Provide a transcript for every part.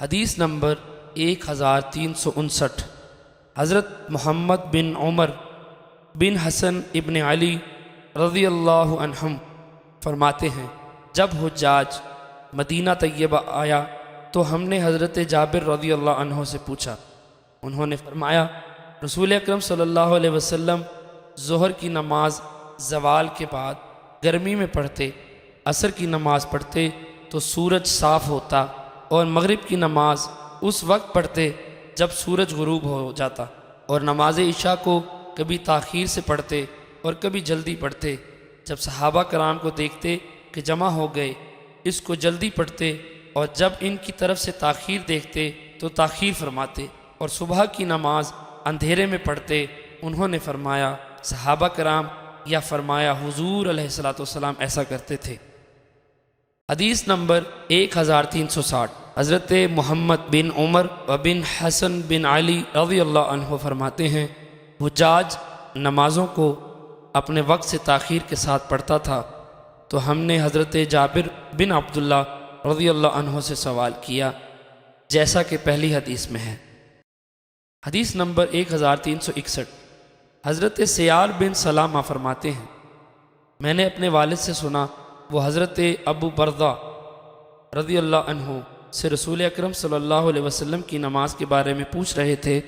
حدیث نمبر 1359۔ حضرت محمد بن عمر بن حسن ابن علی رضی اللہ عنہم فرماتے ہیں، جب حجاج مدینہ طیبہ آیا تو ہم نے حضرت جابر رضی اللہ عنہ سے پوچھا۔ انہوں نے فرمایا، رسول اکرم صلی اللہ علیہ وسلم ظہر کی نماز زوال کے بعد گرمی میں پڑھتے، عصر کی نماز پڑھتے تو سورج صاف ہوتا، اور مغرب کی نماز اس وقت پڑھتے جب سورج غروب ہو جاتا، اور نماز عشاء کو کبھی تاخیر سے پڑھتے اور کبھی جلدی پڑھتے۔ جب صحابہ کرام کو دیکھتے کہ جمع ہو گئے اس کو جلدی پڑھتے، اور جب ان کی طرف سے تاخیر دیکھتے تو تاخیر فرماتے، اور صبح کی نماز اندھیرے میں پڑھتے۔ انہوں نے فرمایا، صحابہ کرام یا فرمایا حضور علیہ الصلوۃ والسلام ایسا کرتے تھے۔ حدیث نمبر 1360۔ حضرت محمد بن عمر و بن حسن بن علی رضی اللہ عنہ فرماتے ہیں، حجاج نمازوں کو اپنے وقت سے تاخیر کے ساتھ پڑھتا تھا تو ہم نے حضرت جابر بن عبداللہ رضی اللہ عنہ سے سوال کیا، جیسا کہ پہلی حدیث میں ہے۔ حدیث نمبر 1361۔ حضرت سیار بن سلامہ فرماتے ہیں، میں نے اپنے والد سے سنا، وہ حضرت ابو بردہ رضی اللہ عنہ سے رسول اکرم صلی اللہ علیہ وسلم کی نماز کے بارے میں پوچھ رہے تھے۔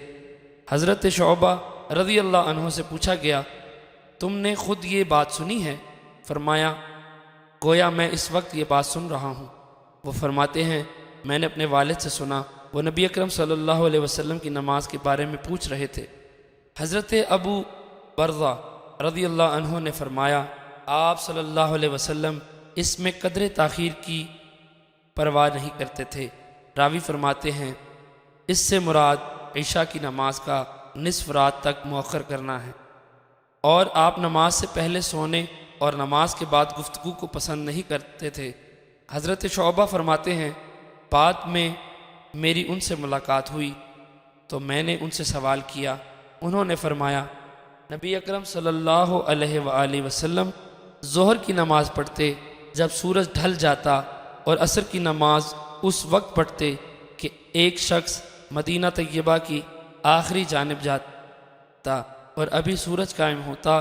حضرت شعبہ رضی اللہ عنہ سے پوچھا گیا، تم نے خود یہ بات سنی ہے؟ فرمایا، گویا میں اس وقت یہ بات سن رہا ہوں۔ وہ فرماتے ہیں، میں نے اپنے والد سے سنا، وہ نبی اکرم صلی اللہ علیہ وسلم کی نماز کے بارے میں پوچھ رہے تھے۔ حضرت ابو برزہ رضی اللہ عنہ نے فرمایا، آپ صلی اللہ علیہ وسلم اس میں قدر تاخیر کی پرواہ نہیں کرتے تھے۔ راوی فرماتے ہیں، اس سے مراد عشاء کی نماز کا نصف رات تک مؤخر کرنا ہے، اور آپ نماز سے پہلے سونے اور نماز کے بعد گفتگو کو پسند نہیں کرتے تھے۔ حضرت شعبہ فرماتے ہیں، بعد میں میری ان سے ملاقات ہوئی تو میں نے ان سے سوال کیا۔ انہوں نے فرمایا، نبی اکرم صلی اللہ علیہ وآلہ وسلم ظہر کی نماز پڑھتے جب سورج ڈھل جاتا، اور عصر کی نماز اس وقت پڑھتے کہ ایک شخص مدینہ طیبہ کی آخری جانب جاتا اور ابھی سورج قائم ہوتا۔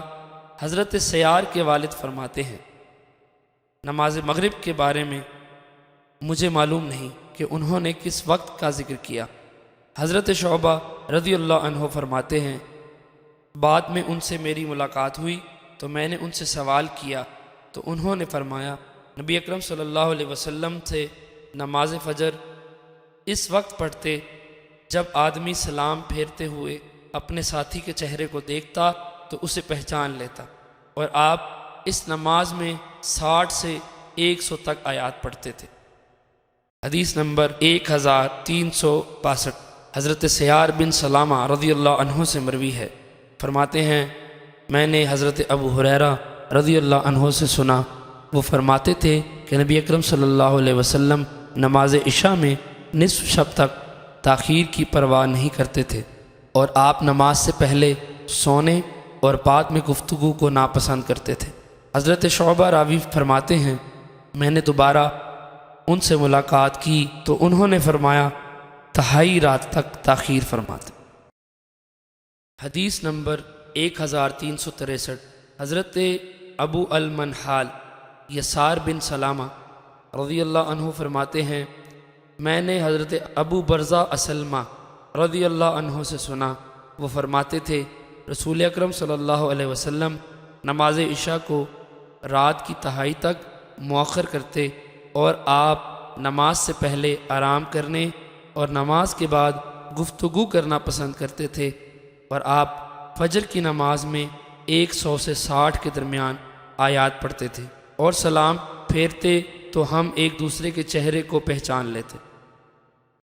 حضرت سیار کے والد فرماتے ہیں، نماز مغرب کے بارے میں مجھے معلوم نہیں کہ انہوں نے کس وقت کا ذکر کیا۔ حضرت شعبہ رضی اللہ عنہ فرماتے ہیں، بعد میں ان سے میری ملاقات ہوئی تو میں نے ان سے سوال کیا تو انہوں نے فرمایا، نبی اکرم صلی اللہ علیہ وسلم سے نماز فجر اس وقت پڑھتے جب آدمی سلام پھیرتے ہوئے اپنے ساتھی کے چہرے کو دیکھتا تو اسے پہچان لیتا، اور آپ اس نماز میں 60 سے 100 تک آیات پڑھتے تھے۔ حدیث نمبر 1362۔ حضرت سیار بن سلامہ رضی اللہ عنہ سے مروی ہے، فرماتے ہیں، میں نے حضرت ابو ہریرہ رضی اللہ عنہ سے سنا، وہ فرماتے تھے کہ نبی اکرم صلی اللہ علیہ وسلم نماز عشاء میں نصف شب تک تاخیر کی پرواہ نہیں کرتے تھے، اور آپ نماز سے پہلے سونے اور بعد میں گفتگو کو ناپسند کرتے تھے۔ حضرت شعبہ راوی فرماتے ہیں، میں نے دوبارہ ان سے ملاقات کی تو انہوں نے فرمایا، تہائی رات تک تاخیر فرماتے۔ حدیث نمبر 1363۔ حضرت ابو المنحال یسار بن سلامہ رضی اللہ عنہ فرماتے ہیں، میں نے حضرت ابو برزہ اسلمہ رضی اللہ عنہ سے سنا، وہ فرماتے تھے، رسول اکرم صلی اللہ علیہ وسلم نماز عشاء کو رات کی تہائی تک مؤخر کرتے، اور آپ نماز سے پہلے آرام کرنے اور نماز کے بعد گفتگو کرنا پسند کرتے تھے، اور آپ فجر کی نماز میں 100 سے 60 کے درمیان آیات پڑھتے تھے، اور سلام پھیرتے تو ہم ایک دوسرے کے چہرے کو پہچان لیتے۔